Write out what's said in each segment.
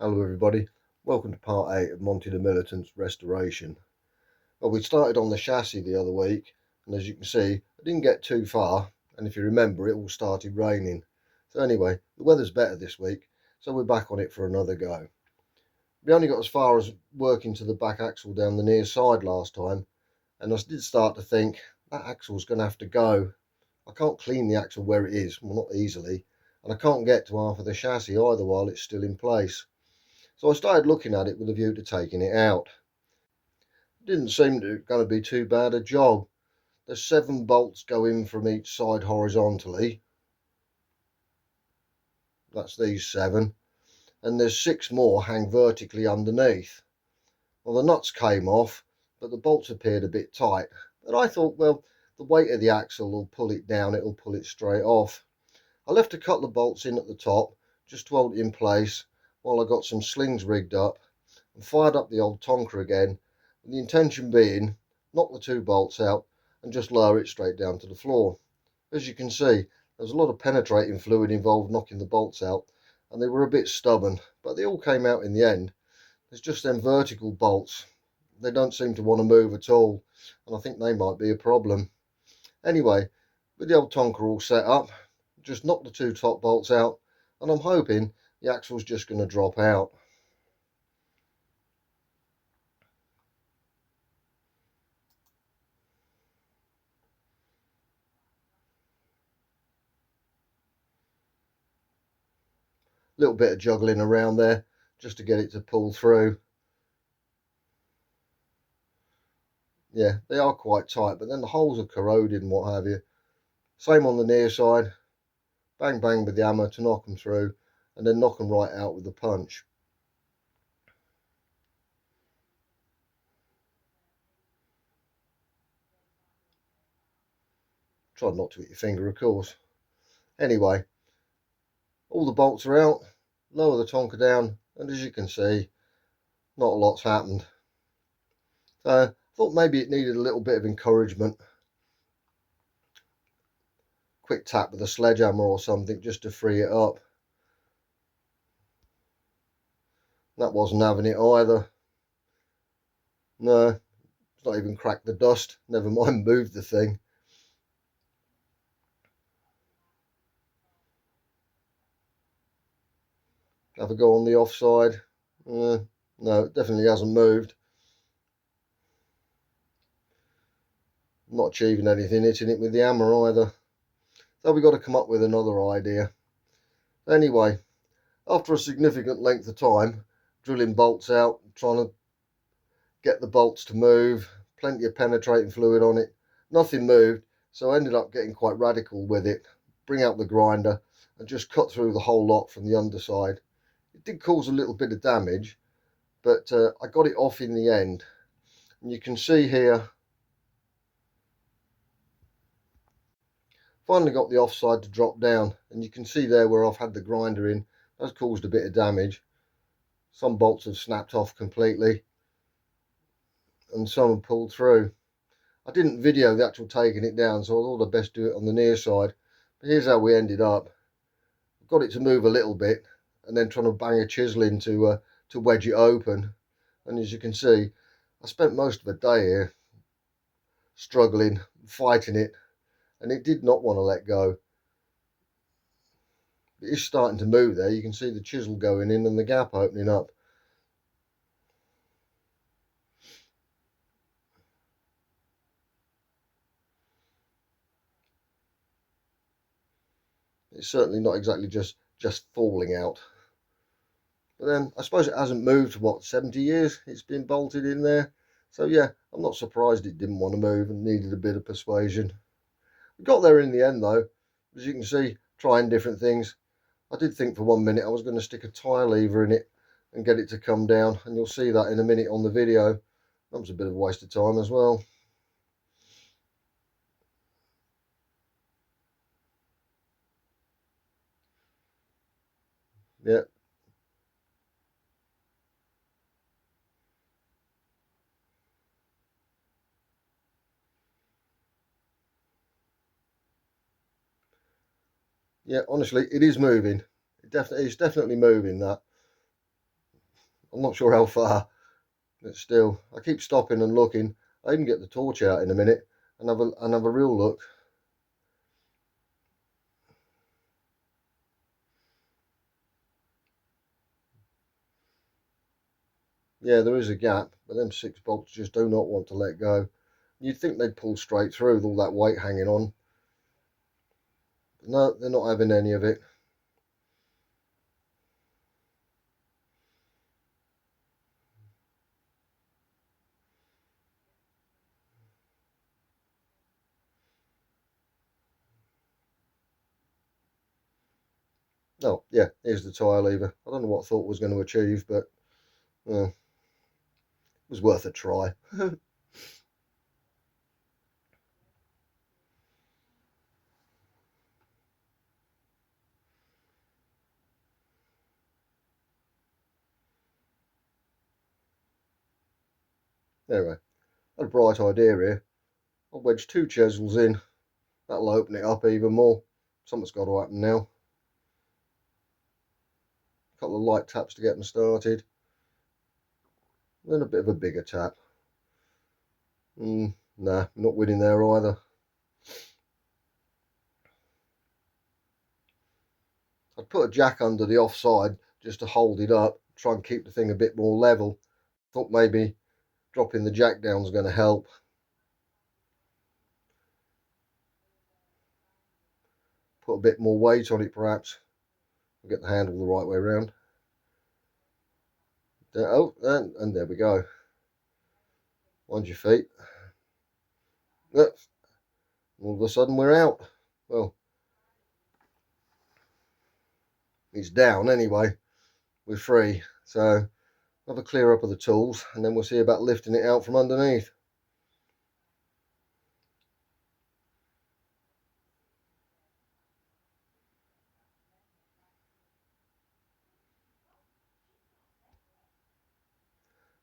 Hello everybody, welcome to part 8 of Monty the Militant's restoration. Well, we started on the chassis the other week, and as you can see I didn't get too far, and if you remember it all started raining. So anyway, the weather's better this week, so we're back on it for another go. We only got as far as working to the back axle down the near side last time, and I did start to think that axle's going to have to go. I can't clean the axle where it is, well not easily, and I can't get to half of the chassis either while it's still in place. So I started looking at it with a view to taking it out. It didn't seem going to be too bad a job. There's 7 bolts go in from each side horizontally. That's these 7. And there's 6 more hang vertically underneath. Well, the nuts came off, but the bolts appeared a bit tight. And I thought, well, the weight of the axle will pull it down, it'll pull it straight off. I left a couple of bolts in at the top, just to hold it in place, while I got some slings rigged up, and fired up the old tonker again, with the intention being knock the 2 bolts out and just lower it straight down to the floor. As you can see, there's a lot of penetrating fluid involved knocking the bolts out, and they were a bit stubborn, but they all came out in the end. There's just them vertical bolts, they don't seem to want to move at all, and I think they might be a problem. Anyway, with the old tonker all set up, just knock the 2 top bolts out, and I'm hoping the axle's just going to drop out. Little bit of juggling around there just to get it to pull through. Yeah, they are quite tight, but then the holes are corroded and what have you. Same on the near side. Bang bang with the hammer to knock them through, and then knock them right out with the punch. Try not to hit your finger, of course. Anyway, all the bolts are out. Lower the tonker down, and as you can see, not a lot's happened. So I thought maybe it needed a little bit of encouragement. Quick tap with a sledgehammer or something just to free it up. That wasn't having it either. No, it's not even cracked the dust, never mind move the thing. Have a go on the offside. No, it definitely hasn't moved. Not achieving anything hitting it with the hammer either. So we've got to come up with another idea. Anyway, after a significant length of time, drilling bolts out, trying to get the bolts to move, plenty of penetrating fluid on it, nothing moved, so I ended up getting quite radical with it. Bring out the grinder and just cut through the whole lot from the underside. It did cause a little bit of damage, but I got it off in the end. And you can see here, finally got the offside to drop down, and you can see there where I've had the grinder in, that's caused a bit of damage. Some bolts have snapped off completely, and some have pulled through. I didn't video the actual taking it down, so I thought I'd best do it on the near side. But here's how we ended up. Got it to move a little bit, and then trying to bang a chisel in to wedge it open. And as you can see, I spent most of the day here struggling, fighting it, and it did not want to let go. It is starting to move there. You can see the chisel going in and the gap opening up. It's certainly not exactly just falling out. But then I suppose it hasn't moved for what, 70 years it's been bolted in there. So yeah, I'm not surprised it didn't want to move and needed a bit of persuasion. We got there in the end though. As you can see, trying different things. I did think for 1 minute I was going to stick a tyre lever in it and get it to come down, and you'll see that in a minute on the video. That was a bit of a waste of time as well. Yeah. Yeah, honestly, it is moving. It's definitely moving that. I'm not sure how far, but still, I keep stopping and looking. I even get the torch out in a minute and have a real look. Yeah, there is a gap, but them 6 bolts just do not want to let go. You'd think they'd pull straight through with all that weight hanging on. But no, they're not having any of it. Oh, yeah, here's the tyre lever. I don't know what I thought was going to achieve, but well, it was worth a try. Anyway, I had a bright idea here. I'll wedge 2 chisels in. That'll open it up even more. Something's got to happen now. A couple of light taps to get them started. Then a bit of a bigger tap. Nah, not winning there either. I'd put a jack under the offside just to hold it up, try and keep the thing a bit more level. Thought maybe dropping the jack down was going to help. Put a bit more weight on it perhaps. Get the handle the right way around. Oh, and there we go. Mind your feet. All of a sudden we're out. Well, it's down anyway. We're free. So have a clear up of the tools and then we'll see about lifting it out from underneath.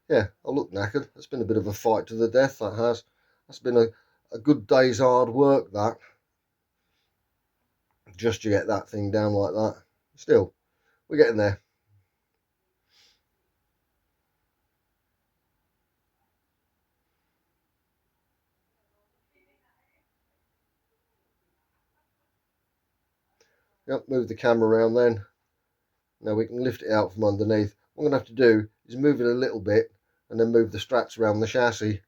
Yeah, I look knackered. It's been a bit of a fight to the death, that has. That's been a good day's hard work, that. Just to get that thing down like that. Still, we're getting there. Yep, move the camera around then. Now we can lift it out from underneath. What I'm going to have to do is move it a little bit and then move the straps around the chassis.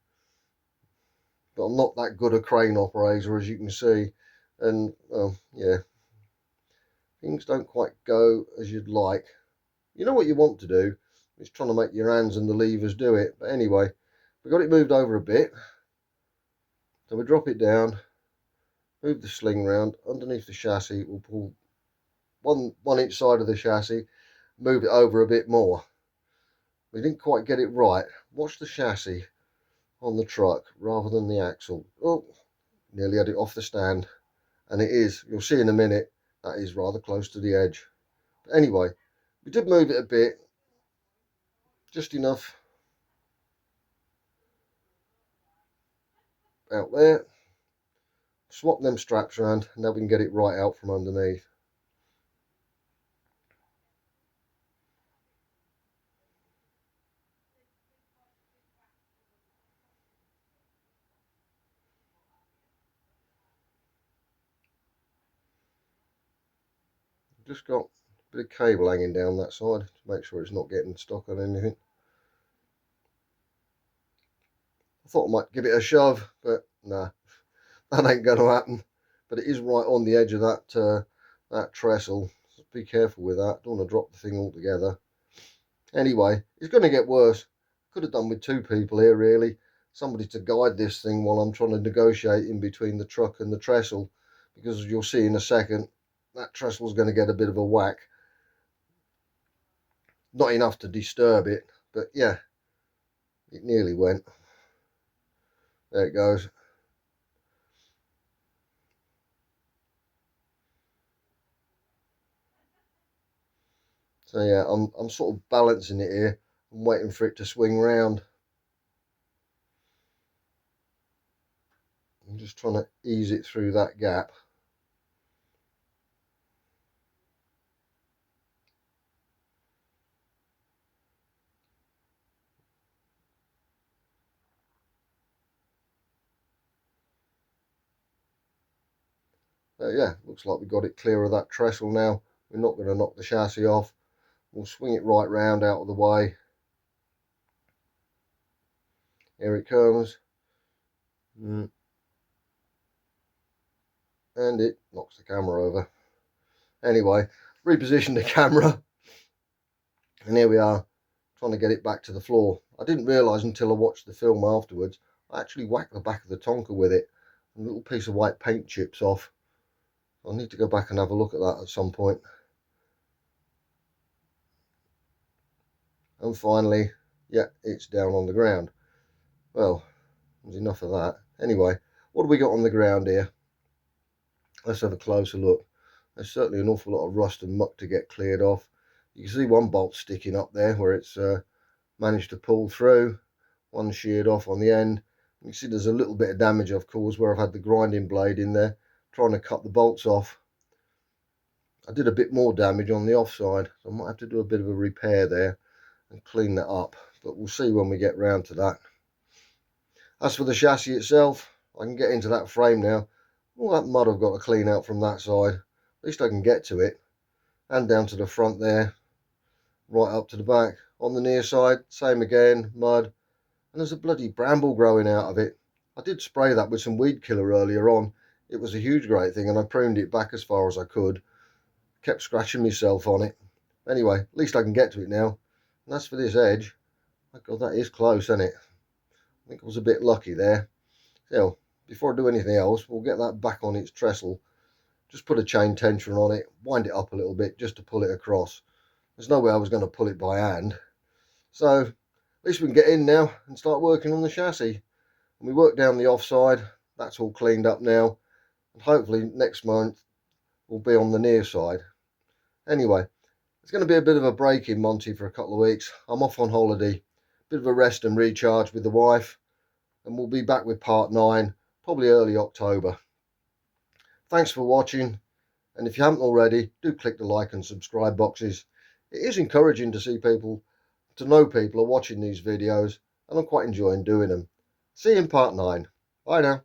But I'm not that good a crane operator, as you can see. And, well, yeah, things don't quite go as you'd like. You know what you want to do? It's trying to make your hands and the levers do it. But anyway, we got it moved over a bit. So we drop it down, move the sling round underneath the chassis. We'll pull one each side of the chassis, move it over a bit more. We didn't quite get it right. Watch the chassis on the truck rather than the axle. Oh, nearly had it off the stand. And it is, you'll see in a minute, that is rather close to the edge. But anyway, we did move it a bit, just enough out there. Swap them straps around, and now we can get it right out from underneath. Just got a bit of cable hanging down that side to make sure it's not getting stuck on anything. I thought I might give it a shove, but nah, that ain't going to happen. But it is right on the edge of that trestle. So be careful with that. Don't want to drop the thing altogether. Anyway, it's going to get worse. Could have done with 2 people here, really. Somebody to guide this thing while I'm trying to negotiate in between the truck and the trestle. Because as you'll see in a second, that trestle's going to get a bit of a whack. Not enough to disturb it, but yeah, it nearly went. There it goes. So yeah, I'm sort of balancing it here. I'm waiting for it to swing round. I'm just trying to ease it through that gap. Yeah, looks like we got it clear of that trestle now. We're not going to knock the chassis off. We'll swing it right round out of the way. Here it comes. And it knocks the camera over. Anyway, repositioned the camera. And here we are, trying to get it back to the floor. I didn't realise until I watched the film afterwards, I actually whacked the back of the Tonka with it. A little piece of white paint chips off. I'll need to go back and have a look at that at some point. And finally, yeah, it's down on the ground. Well, there's enough of that. Anyway, what have we got on the ground here? Let's have a closer look. There's certainly an awful lot of rust and muck to get cleared off. You can see one bolt sticking up there where it's managed to pull through. One sheared off on the end. You can see there's a little bit of damage I've caused where I've had the grinding blade in there trying to cut the bolts off. I did a bit more damage on the offside, so I might have to do a bit of a repair there and clean that up, but we'll see when we get round to that. As for the chassis itself, I can get into that frame now. All that mud I've got to clean out from that side, at least I can get to it, and down to the front there, right up to the back. On the near side, same again, mud, and there's a bloody bramble growing out of it. I did spray that with some weed killer earlier on. It was a huge great thing, and I pruned it back as far as I could. Kept scratching myself on it. Anyway, at least I can get to it now. And as for this edge, my God, that is close, isn't it? I think I was a bit lucky there. So, before I do anything else, we'll get that back on its trestle. Just put a chain tensioner on it, wind it up a little bit just to pull it across. There's no way I was going to pull it by hand. So, at least we can get in now and start working on the chassis. And we work down the offside. That's all cleaned up now. And hopefully next month we'll be on the near side. Anyway, it's going to be a bit of a break in Monty for a couple of weeks. I'm off on holiday. Bit of a rest and recharge with the wife. And we'll be back with part 9, probably early October. Thanks for watching. And if you haven't already, do click the like and subscribe boxes. It is encouraging to see people, to know people are watching these videos. And I'm quite enjoying doing them. See you in part 9. Bye now.